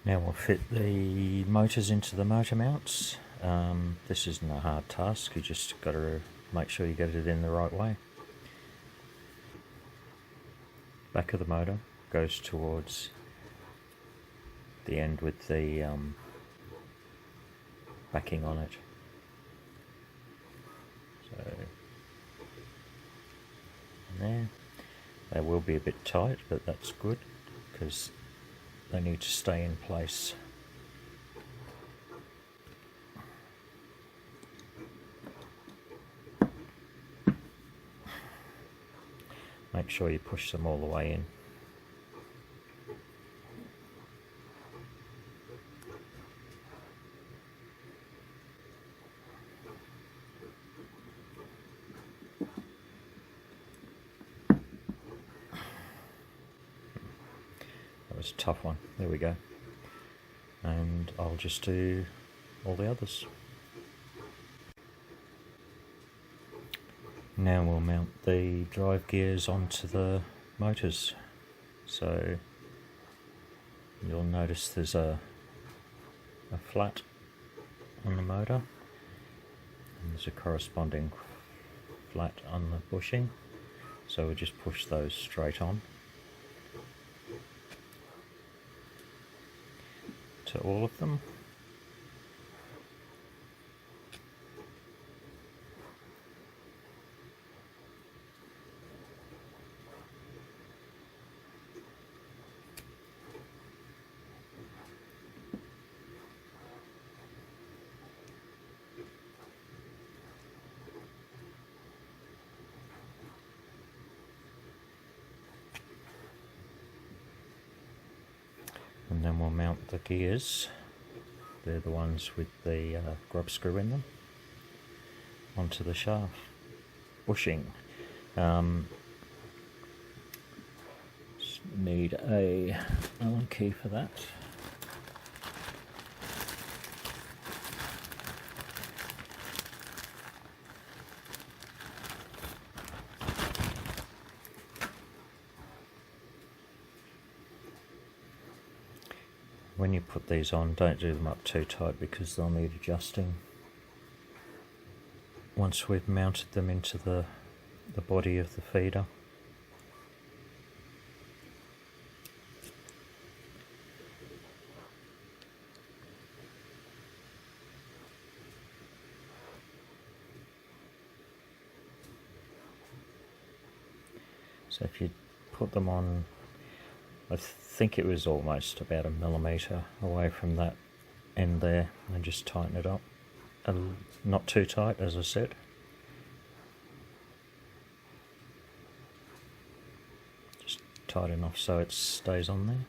Now we'll fit the motors into the motor mounts. This isn't a hard task, you just got to make sure you get it in the right way. Back of the motor goes towards the end with the backing on it. So there. They will be a bit tight, but that's good because they need to stay in place. Make sure you push them all the way in. That was a tough one. There we go. And I'll just do all the others. Now we'll mount the drive gears onto the motors. So you'll notice there's a flat on the motor, and there's a corresponding flat on the bushing. So we'll just push those straight on to all of them. And then we'll mount the gears, they're the ones with the grub screw in them, onto the shaft bushing. Need a Allen key for that. When you put these on, don't do them up too tight because they'll need adjusting. Once we've mounted them into the body of the feeder, so if you put them on, I think it was almost about 1 millimetre away from that end there, and just tighten it up. Not too tight, as I said. Just tight enough so it stays on there.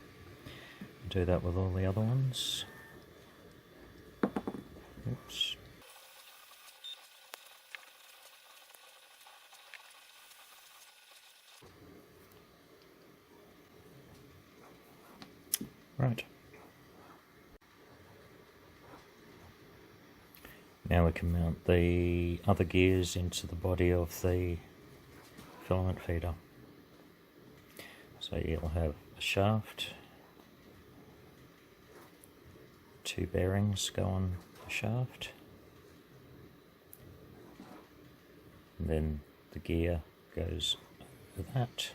Do that with all the other ones. Oops. Right. Now we can mount the other gears into the body of the filament feeder. So you'll have a shaft, 2 bearings go on the shaft, and then the gear goes over that.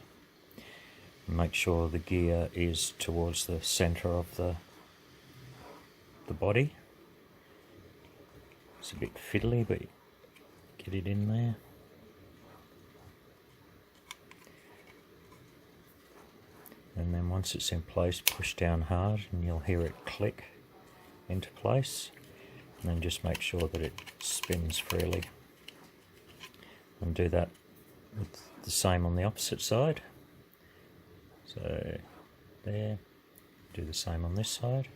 Make sure the gear is towards the centre of the body. It's a bit fiddly, but get it in there. And then once it's in place, push down hard and you'll hear it click into place. And then just make sure that it spins freely. And do that with the same on the opposite side. So there, do the same on this side.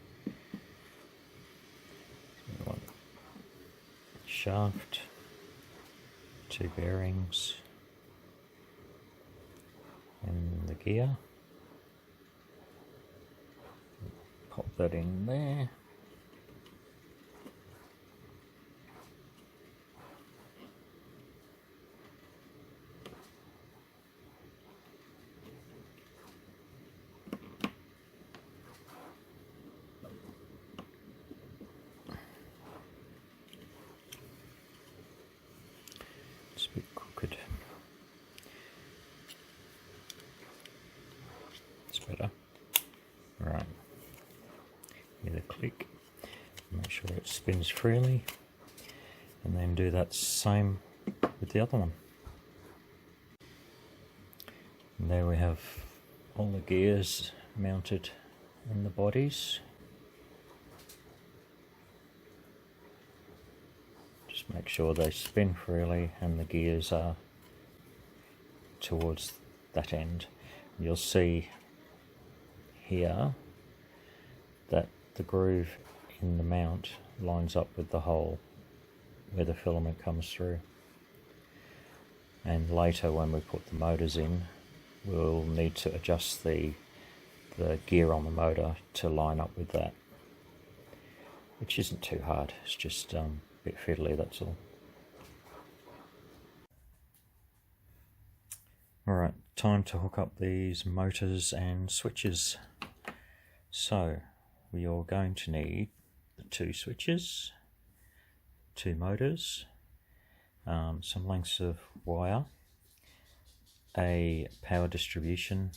Shaft, 2 bearings, and the gear. Pop that in there. spins freely, and then do that same with the other one. And there we have all the gears mounted in the bodies. Just make sure they spin freely and the gears are towards that end. You'll see here that the groove in the mount lines up with the hole where the filament comes through. And later when we put the motors in, we'll need to adjust the gear on the motor to line up with that, which isn't too hard. It's just a bit fiddly, that's all. Alright, time to hook up these motors and switches. So we are going to need the 2 switches, 2 motors, some lengths of wire, a power distribution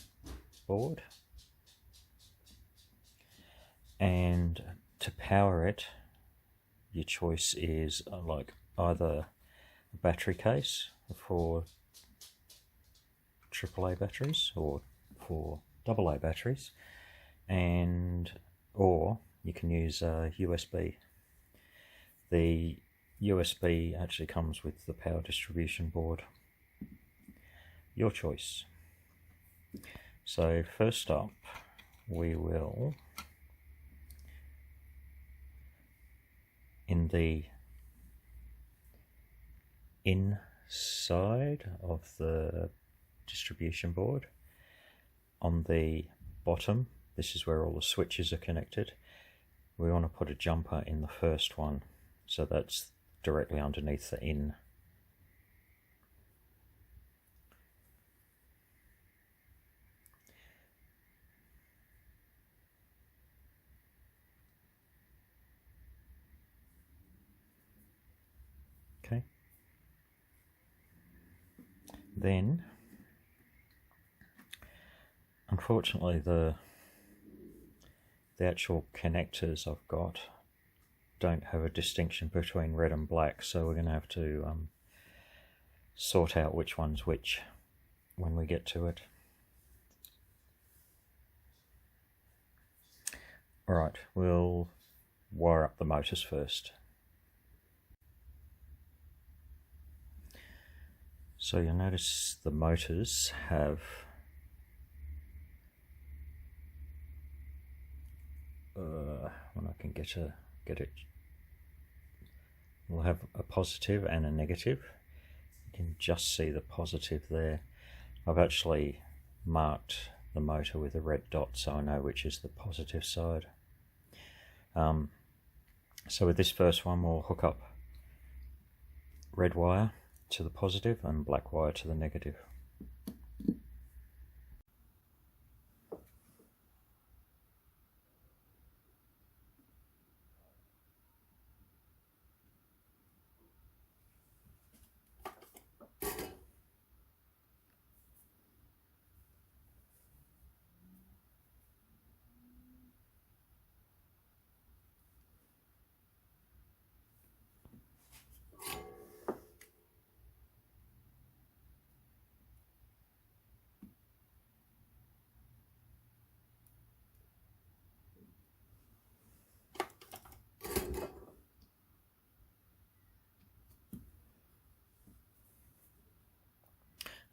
board, and to power it, your choice is like either a battery case for AAA batteries or for AA batteries, or you can use a USB. The USB actually comes with the power distribution board. Your choice. So first up, we will, in the inside of the distribution board, on the bottom, this is where all the switches are connected, we want to put a jumper in the first one, so that's directly underneath the in. Okay. Then, unfortunately, the actual connectors I've got don't have a distinction between red and black, so we're going to have to sort out which one's which when we get to it. Alright, we'll wire up the motors first. So you'll notice the motors have when I can get it, we'll have a positive and a negative. You can just see the positive there. I've actually marked the motor with a red dot so I know which is the positive side. So with this first one, we'll hook up red wire to the positive and black wire to the negative.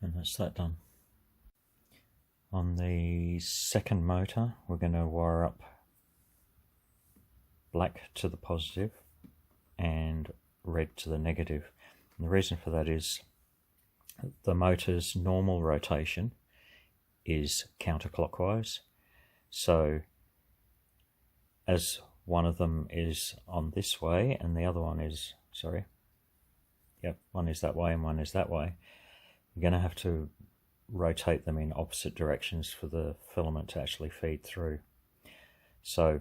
And that's that done. On the second motor, we're going to wire up black to the positive and red to the negative. And the reason for that is the motor's normal rotation is counterclockwise. So as one of them is on this way and the other one is, one is that way and one is that way, you're going to have to rotate them in opposite directions for the filament to actually feed through. So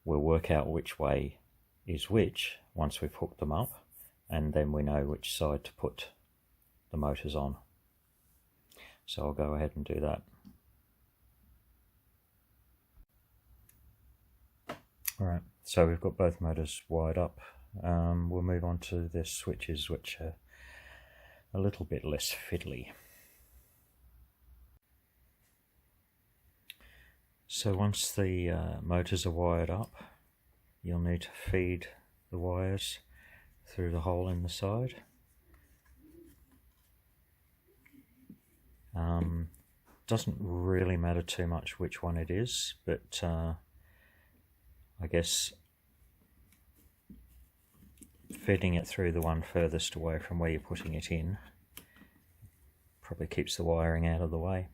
we'll work out which way is which once we've hooked them up, and then we know which side to put the motors on. So I'll go ahead and do that. Alright, so we've got both motors wired up. We'll move on to the switches, which are a little bit less fiddly. So once the motors are wired up, you'll need to feed the wires through the hole in the side. Doesn't really matter too much which one it is, but I guess feeding it through the one furthest away from where you're putting it in probably keeps the wiring out of the way.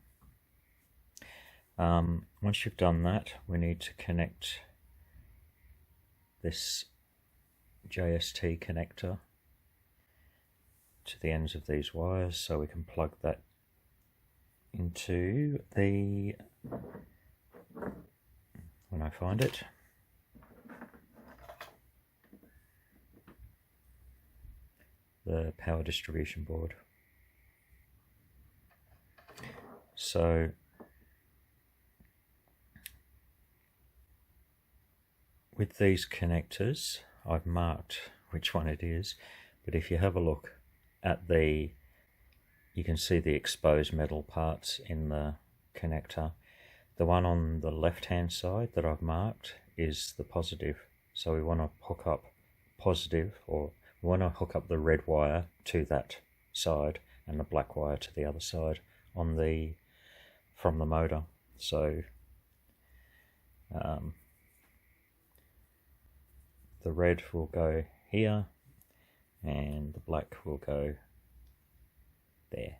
Once you've done that, we need to connect this JST connector to the ends of these wires, so we can plug that into the, when I find it, the power distribution board. So with these connectors, I've marked which one it is, but if you have a look at you can see the exposed metal parts in the connector. The one on the left hand side that I've marked is the positive, so we want to hook up positive, or we want to hook up the red wire to that side and the black wire to the other side on from the motor. So the red will go here and the black will go there.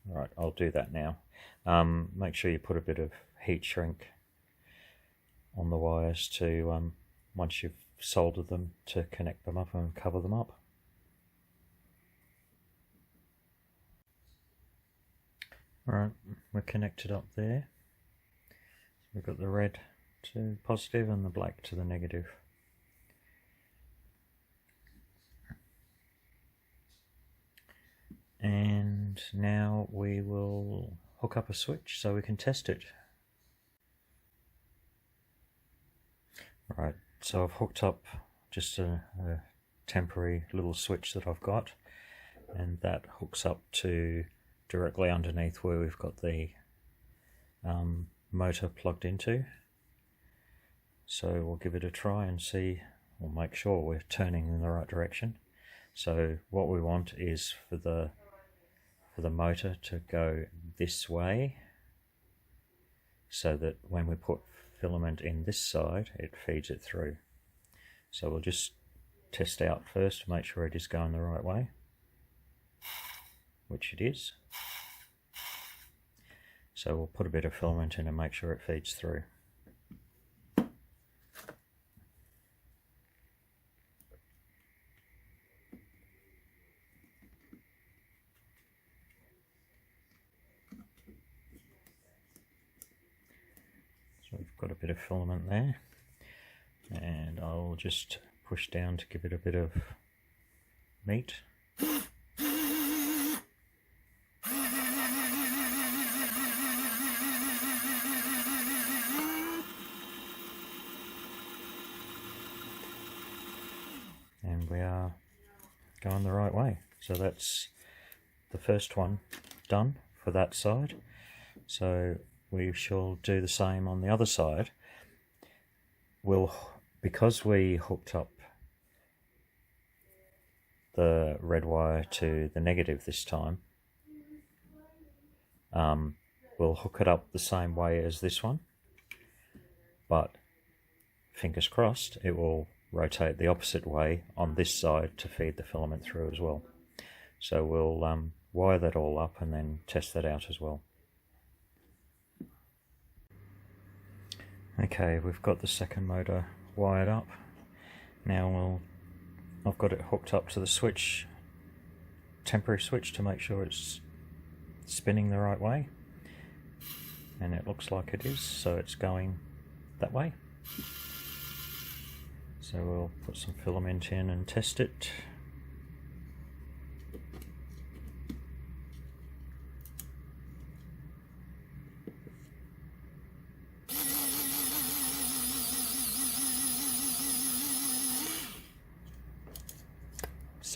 Alright, I'll do that now. Make sure you put a bit of heat shrink on the wires to, once you've soldered them, to connect them up and cover them up. Alright, we're connected up there. We've got the red to positive and the black to the negative. And now we will hook up a switch so we can test it. Right, so I've hooked up just a temporary little switch that I've got, and that hooks up to directly underneath where we've got the motor plugged into. So we'll give it a try and see, we'll make sure we're turning in the right direction. So what we want is for the motor to go this way, so that when we put filament in this side, it feeds it through. So we'll just test out first to make sure it is going the right way, which it is. So we'll put a bit of filament in and make sure it feeds through. So we've got a bit of filament there, and I'll just push down to give it a bit of meat. And we are going the right way. So that's the first one done for that side. So we shall do the same on the other side. Because we hooked up the red wire to the negative this time, we'll hook it up the same way as this one, but fingers crossed it will rotate the opposite way on this side to feed the filament through as well. So we'll wire that all up and then test that out as well. Okay, we've got the second motor wired up. Now I've got it hooked up to the switch, temporary switch, to make sure it's spinning the right way. And it looks like it is, so it's going that way. So we'll put some filament in and test it.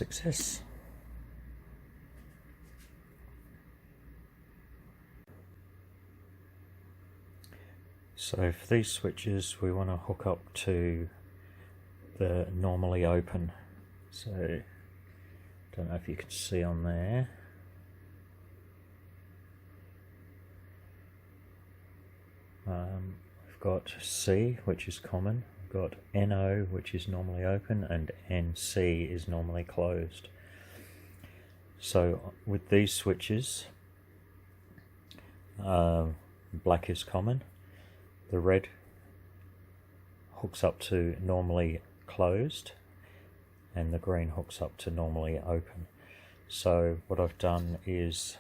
success. So for these switches we want to hook up to the normally open. So don't know if you can see on there. We've got C, which is common, we've got NO, which is normally open, and NC is normally closed. So with these switches, black is common, the red hooks up to normally closed, and the green hooks up to normally open. So what I've done is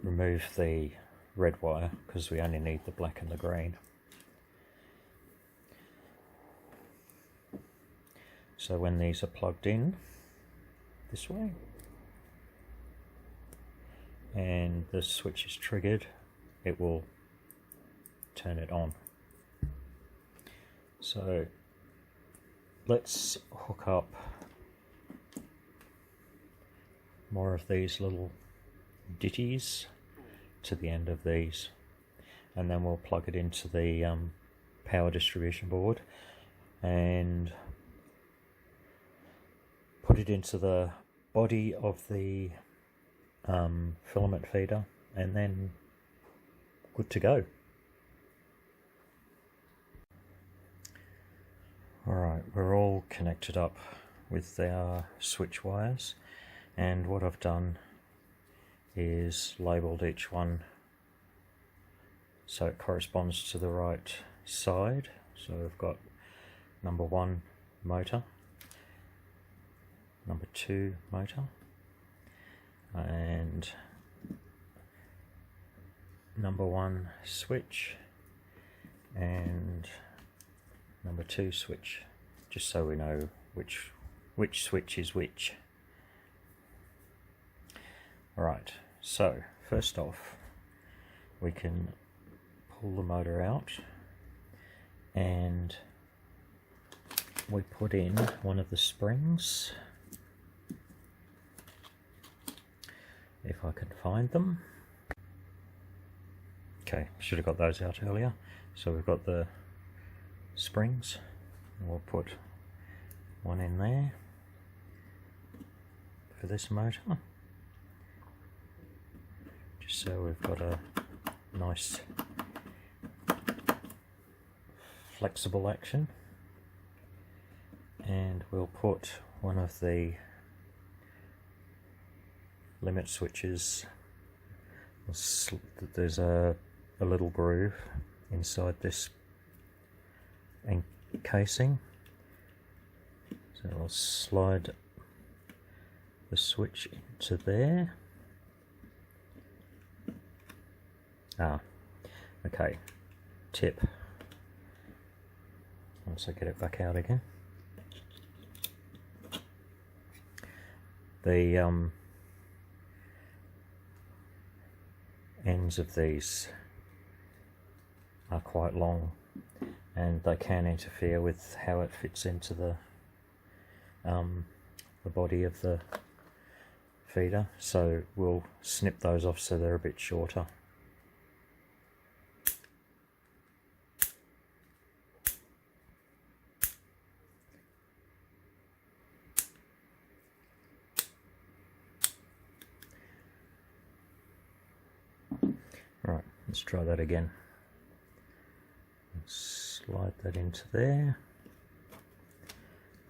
remove the red wire because we only need the black and the green. So when these are plugged in this way and the switch is triggered, it will turn it on. So let's hook up more of these little ditties to the end of these, and then we'll plug it into the power distribution board and put it into the body of the filament feeder, and then good to go. Alright, we're all connected up with our switch wires, and what I've done is labelled each one so it corresponds to the right side. So we've got number 1 motor, number 2 motor, and number 1 switch and number 2 switch, just so we know which switch is which. Alright, so first off we can pull the motor out and we put in one of the springs, if I can find them. Okay, should have got those out earlier. So we've got the springs, and we'll put one in there for this motor, just so we've got a nice flexible action. And we'll put one of the limit switches, there's a little groove inside this casing, so I'll slide the switch into there. Okay, tip, once I get it back out again, the ends of these are quite long and they can interfere with how it fits into the body of the feeder, so we'll snip those off so they're a bit shorter. Right, let's try that again. Slide that into there,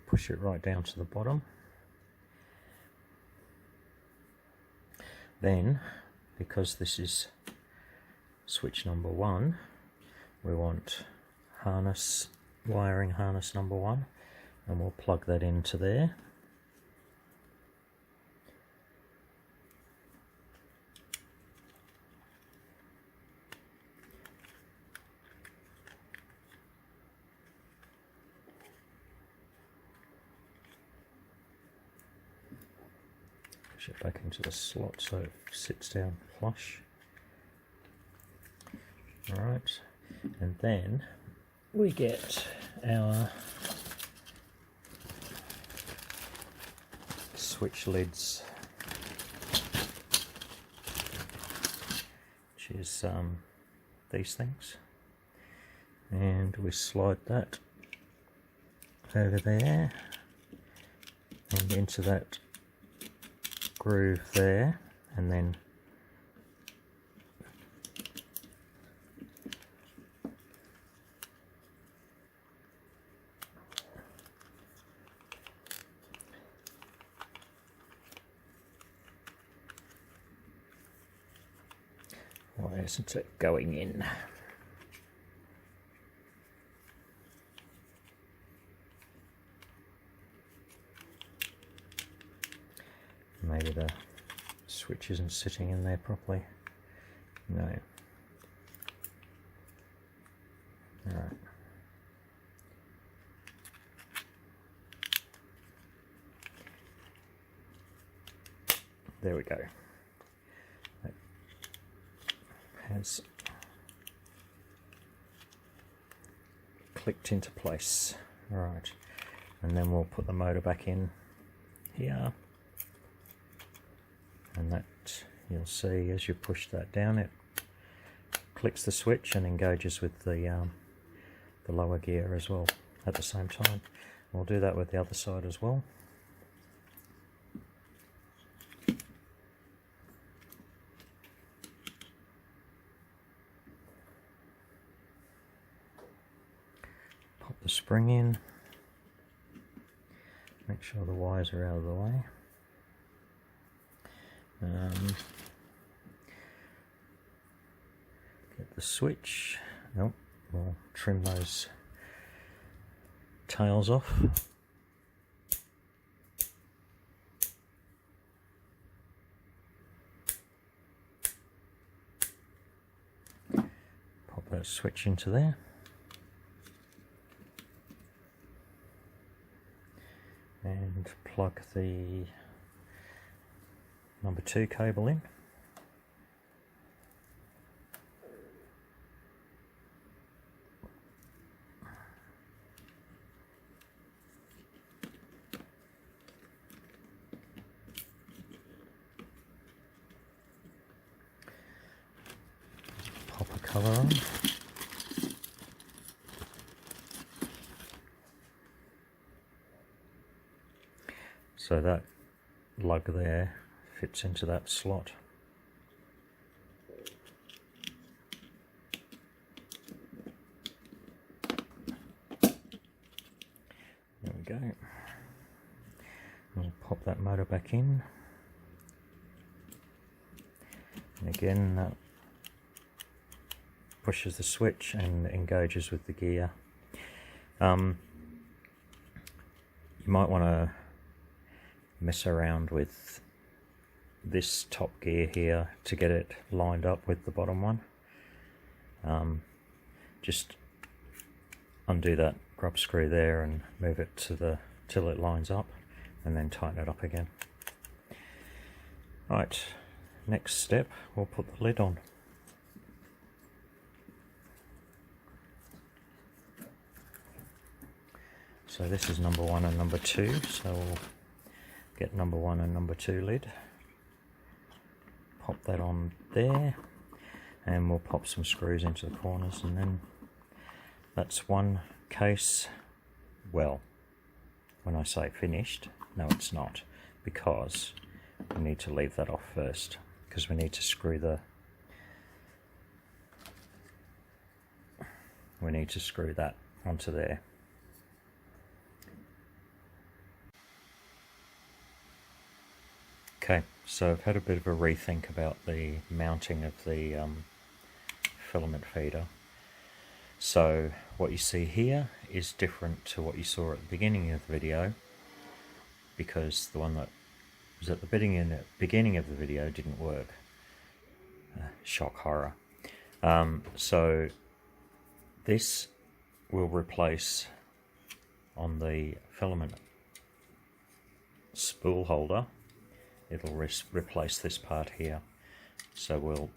push it right down to the bottom. Then, because this is switch number 1, we want wiring harness number 1, and we'll plug that into there. Push it back into the slot so it sits down flush. Alright, and then we get our switch lids, which is these things, and we slide that over there and into that groove there, and then why isn't it going in? Maybe the switch isn't sitting in there properly. No. Alright. There we go. That has clicked into place. Alright. And then we'll put the motor back in here. And that, you'll see as you push that down, it clicks the switch and engages with the lower gear as well at the same time. We'll do that with the other side as well. Pop the spring in. Make sure the wires are out of the way. Get the switch. Nope, we'll trim those tails off. Pop that switch into there. And plug the number 2 cable in. Pop a colour on. So that lug there fits into that slot. There we go. We'll pop that motor back in. And again, that pushes the switch and engages with the gear. You might want to mess around with this top gear here to get it lined up with the bottom one. Just undo that grub screw there and move it to till it lines up, and then tighten it up again. Right, next step, we'll put the lid on. So this is number 1 and number 2, so we'll get number 1 and number 2 lid. Pop that on there, and we'll pop some screws into the corners, and then that's one case. Well, when I say finished, no it's not, because we need to leave that off first, because we need to screw that onto there. Okay, so I've had a bit of a rethink about the mounting of the filament feeder. So what you see here is different to what you saw at the beginning of the video, because the one that was at the beginning of the video didn't work. Shock horror. So this will replace on the filament spool holder. It'll replace this part here, so we'll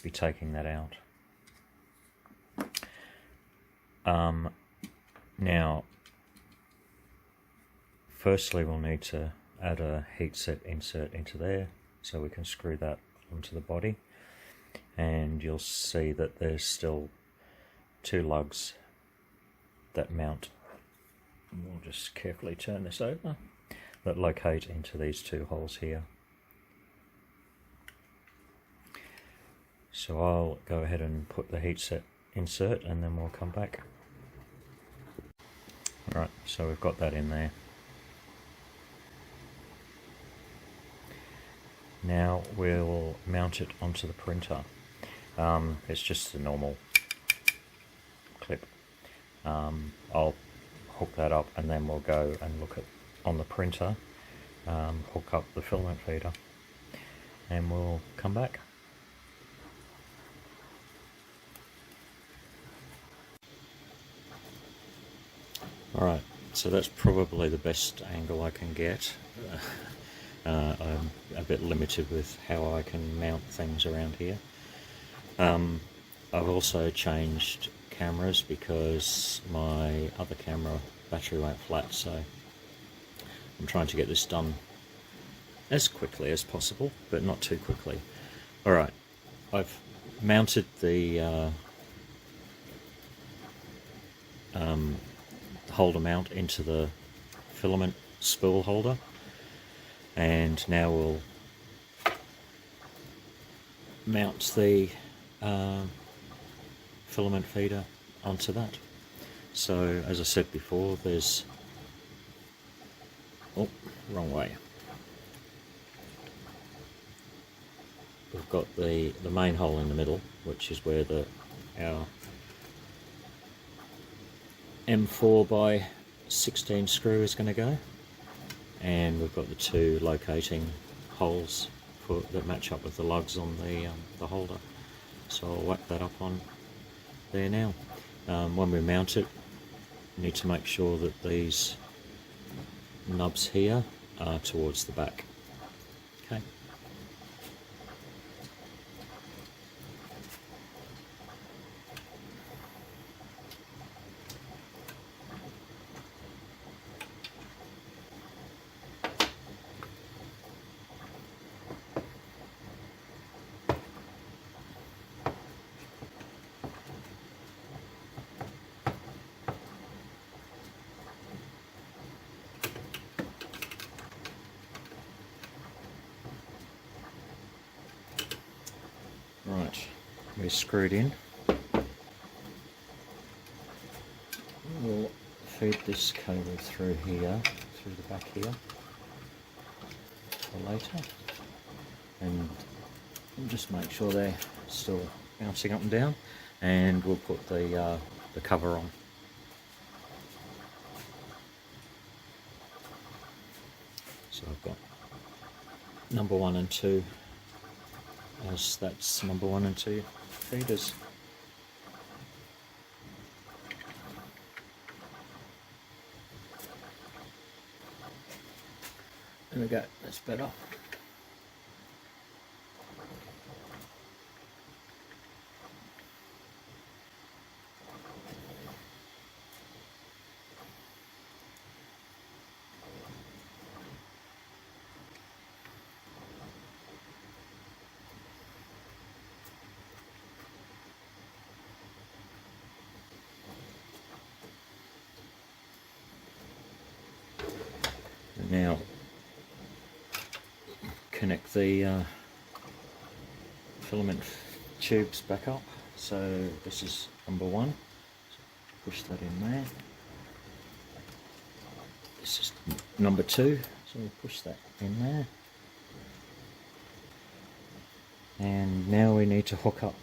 be taking that out. Now, firstly we'll need to add a heatset insert into there so we can screw that onto the body, and you'll see that there's still 2 lugs that mount, and we'll just carefully turn this over, that locate into these 2 holes here. So I'll go ahead and put the heatset insert and then we'll come back. Right, so we've got that in there. Now we'll mount it onto the printer. It's just a normal clip. I'll hook that up and then we'll go and look at on the printer, hook up the filament feeder, and we'll come back. Alright, so that's probably the best angle I can get. I'm a bit limited with how I can mount things around here. I've also changed cameras because my other camera battery went flat, so I'm trying to get this done as quickly as possible, but not too quickly. Alright, I've mounted the holder mount into the filament spool holder, and now we'll mount the filament feeder onto that. So as I said before, there's, oh, wrong way. We've got the main hole in the middle, which is where our M4 by 16 screw is going to go, and we've got the 2 locating holes that match up with the lugs on the holder. So I'll whack that up on there now. When we mount it, we need to make sure that these nubs here are towards the back. Okay. Right, we're screwed in. We'll feed this cable through here, through the back here, for later, and just make sure they're still bouncing up and down, and we'll put the cover on. So I've got number 1 and 2. As that's number 1 and 2 feeders. There we go, that's better. Now connect the filament tubes back up. So this is number 1. So push that in there. This is number 2. So we'll push that in there. And now we need to hook up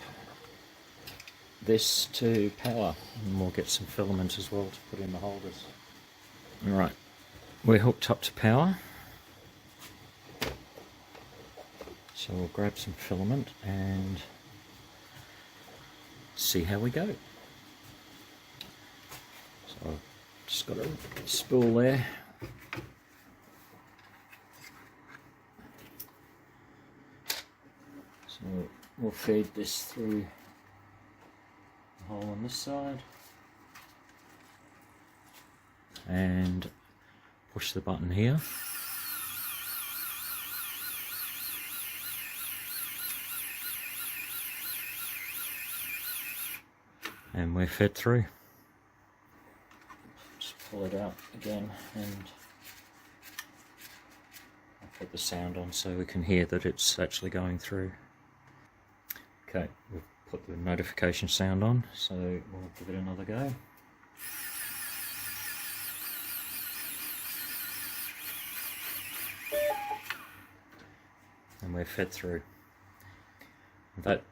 this to power, and we'll get some filament as well to put in the holders. Alright. We're hooked up to power, so we'll grab some filament and see how we go. So I've just got a spool there. So we'll feed this through the hole on this side and push the button here, and we're fed through. Just pull it out again, and I'll put the sound on so we can hear that it's actually going through. Okay, we've put the notification sound on, so we'll give it another go. And we're fed through. That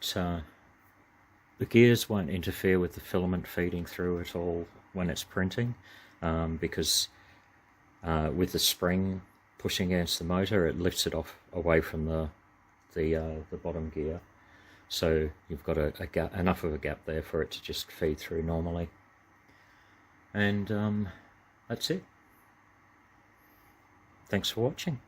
the gears won't interfere with the filament feeding through at all when it's printing, because with the spring pushing against the motor, it lifts it off away from the bottom gear. So you've got a gap, enough of a gap there for it to just feed through normally. And that's it. Thanks for watching.